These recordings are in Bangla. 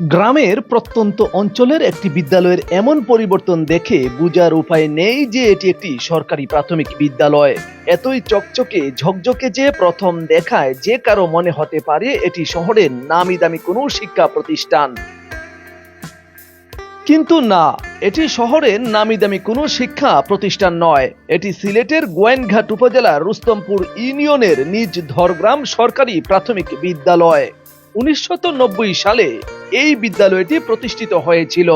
গ্রামের প্রত্যন্ত অঞ্চলের একটি বিদ্যালয়ের এমন পরিবর্তন দেখে বুঝার উপায় নেই যে এটি একটি সরকারি প্রাথমিক বিদ্যালয়। এতই চকচকে ঝকঝকে যে প্রথম দেখায় যে কারো মনে হতে পারে এটি শহরের নামি দামি কোনো শিক্ষা প্রতিষ্ঠান, কিন্তু না, এটি শহরের নামি দামি কোনো শিক্ষা প্রতিষ্ঠান নয়। এটি সিলেটের গোয়েনঘাট উপজেলার রুস্তমপুর ইউনিয়নের নিজ ধরগ্রাম সরকারি প্রাথমিক বিদ্যালয়। 1990 সালে এই বিদ্যালয়টি প্রতিষ্ঠিত হয়েছিল।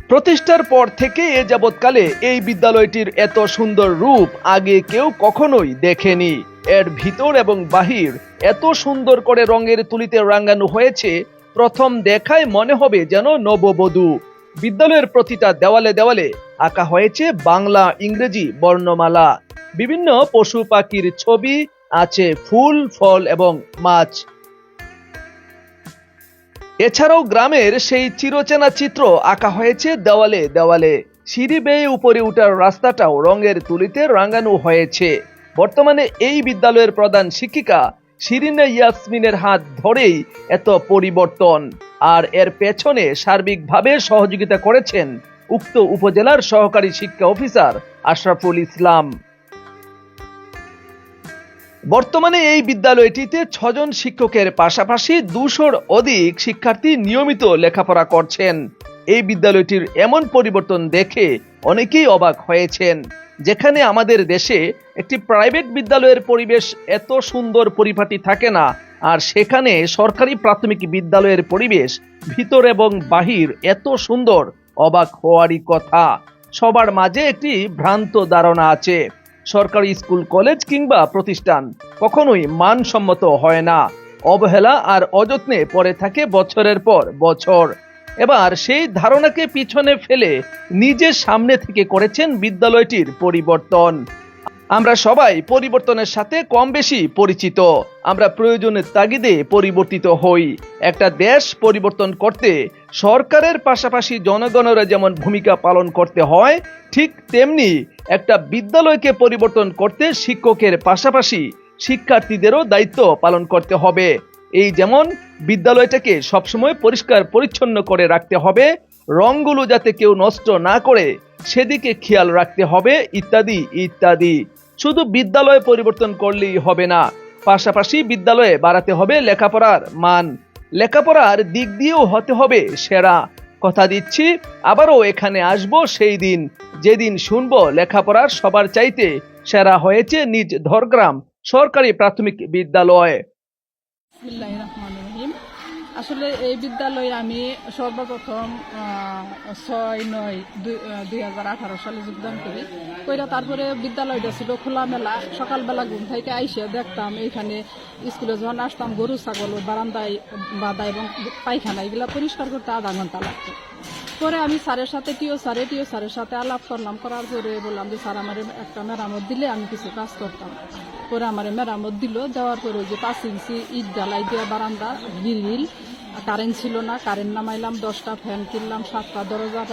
প্রতিষ্ঠার পর থেকে এ যাবৎকালে এই বিদ্যালয়টির এত সুন্দর রূপ আগে কেউ কখনোই দেখেনি। এর ভিতর এবং বাহির এত সুন্দর করে রঙের তুলিতে রাঙানো হয়েছে, প্রথম দেখায় মনে হবে যেন নববধূ। বিদ্যালয়ের প্রতিটা দেওয়ালে দেওয়ালে আঁকা হয়েছে বাংলা ইংরেজি বর্ণমালা, বিভিন্ন পশু পাখির ছবি, আছে ফুল ফল এবং মাছ। এছাড়াও গ্রামের সেই চিরচেনা চিত্র আঁকা হয়েছে দেওয়ালে দেওয়ালে। সিঁড়ি বেয়ে উপরে উঠার রাস্তাটাও রঙের তুলিতে রাঙানো হয়েছে। বর্তমানে এই বিদ্যালয়ের প্রধান শিক্ষিকা শিরিনা ইয়াসমিনের হাত ধরেই এত পরিবর্তন, আর এর পেছনে সার্বিকভাবে সহযোগিতা করেছেন উক্ত উপজেলার সহকারী শিক্ষা অফিসার আশরাফুল ইসলাম। বর্তমানে এই বিদ্যালয়টিতে 6 জন শিক্ষকের পাশাপাশি 200-র অধিক শিক্ষার্থী নিয়মিত লেখাপড়া করছেন। এই বিদ্যালয়টির এমন পরিবর্তন দেখে অনেকেই অবাক হয়েছেন। যেখানে আমাদের দেশে একটি প্রাইভেট বিদ্যালয়ের পরিবেশ এত সুন্দর পরিপাটি থাকে না, আর সেখানে সরকারি প্রাথমিক বিদ্যালয়ের পরিবেশ ভিতর এবং বাহির এত সুন্দর, অবাক হওয়ারই কথা। সবার মাঝে একটি ভ্রান্ত ধারণা আছে, সরকারি স্কুল কলেজ কিংবা প্রতিষ্ঠান কখনোই মানসম্মত হয় না, অবহেলা আর অযত্নে পড়ে থাকে বছরের পর বছর। এবার সেই ধারণাকে পিছনে ফেলে নিজের সামনে থেকে করেছেন বিদ্যালয়টির পরিবর্তন। আমরা সবাই পরিবর্তনের সাথে কম বেশি পরিচিত, আমরা প্রয়োজনের তাগিদে পরিবর্তিত হই। একটা দেশ পরিবর্তন করতে সরকারের পাশাপাশি জনগণের যেমন ভূমিকা পালন করতে হয়, ঠিক তেমনি একটা বিদ্যালয়কে পরিবর্তন করতে শিক্ষকের পাশাপাশি শিক্ষার্থীদেরও দায়িত্ব পালন করতে হবে। এই যেমন বিদ্যালয়টাকে সবসময় পরিষ্কার পরিচ্ছন্ন করে রাখতে হবে, রঙগুলো যাতে কেউ নষ্ট না করে সেদিকে খেয়াল রাখতে হবে, ইত্যাদি ইত্যাদি। শুধু বিদ্যালয় পরিবর্তন করলেই হবে না, পাশাপাশি বিদ্যালয়ে বাড়াতে হবে লেখাপড়ার মান, লেখাপড়ার দিক দিয়েও হতে হবে সেরা। কথা দিচ্ছি আবারও এখানে আসব সেই দিন যেদিন শুনবো লেখাপড়ার সবার চাইতে সেরা হয়েছে নিজ ধরগ্রাম সরকারি প্রাথমিক বিদ্যালয়। আসলে এই বিদ্যালয়ে আমি সর্বপ্রথম 6/9/2018 সালে যোগদান করি। তারপরে বিদ্যালয়টা ছিল খোলামেলা। সকালবেলা ঘুম থেকে আইসে দেখতাম এইখানে স্কুলে যখন আসতাম গরু ছাগল বারান্দায় বাঁধা এবং পায়খানা এগুলা পরিষ্কার করতে আধা ঘন্টা লাগতো। পরে আমি স্যারের সাথে টিও স্যারের সাথে আলাপ করলাম, করার পরে বললাম যে স্যার আমার একটা মেরামত দিলে আমি কিছু কাজ করতাম। পরে আমার মেরামত দিল, দেওয়ার পরে ওই যে 5 ইঞ্চি ইট ঢালাই দেওয়া বারান্দা, গ্রিল, কারেন্ট ছিল না, কারেন্ট নামাইলাম, 10টা ফ্যান কিনলাম, 7টা দরজা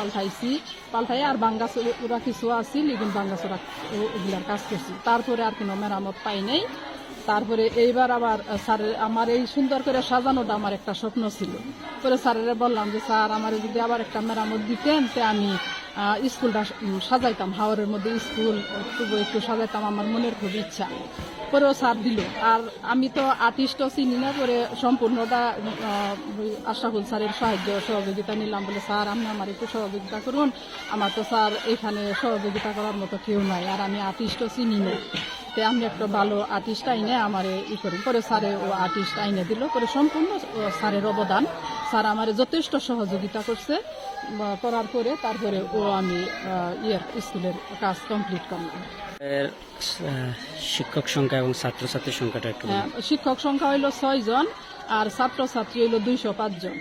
পাল্টাই আর বাঙ্গাস ওরা কিছু আছে লিগুন বাঙ্গাস ওরা ওগুলার কাজ করছি। তারপরে আর কোনো মেরামত পাই নাই। তারপরে এইবার আবার স্যারের আমার এই সুন্দর করে সাজানোটা আমার একটা স্বপ্ন ছিল। পরে স্যারের বললাম যে স্যার আমার যদি আবার একটা মেরামত দিতেন তে আমি স্কুলটা সাজাইতাম, হাওরের মধ্যে স্কুল একটু সাজাইতাম, আমার মনের খুব ইচ্ছা। পরেও স্যার দিল। আর আমি তো আর্টিস্টও চিনি না, পরে সম্পূর্ণটা আশরাফুল স্যারের সাহায্য সহযোগিতা নিলাম। বলে স্যার আপনি আমার একটু সহযোগিতা করুন, আমার তো স্যার এখানে সহযোগিতা করার মতো কেউ নাই, আর আমি আর্টিস্টও চিনি না, তে আমি একটা ভালো আর্টিস্ট আইনে আমার ই করি। পরে স্যারে ও আর্টিস্ট আইনে দিল। পরে সম্পূর্ণ স্যারের অবদান, স্যার আমার যথেষ্ট সহযোগিতা করছে। করার পরে তারপরে আমি স্কুলের কাজ কমপ্লিট করলাম। শিক্ষক সংখ্যা এবং ছাত্রছাত্রীর সংখ্যাটা একটু শিক্ষক সংখ্যা হইল 6 জন আর ছাত্রছাত্রী হইল 205 জন।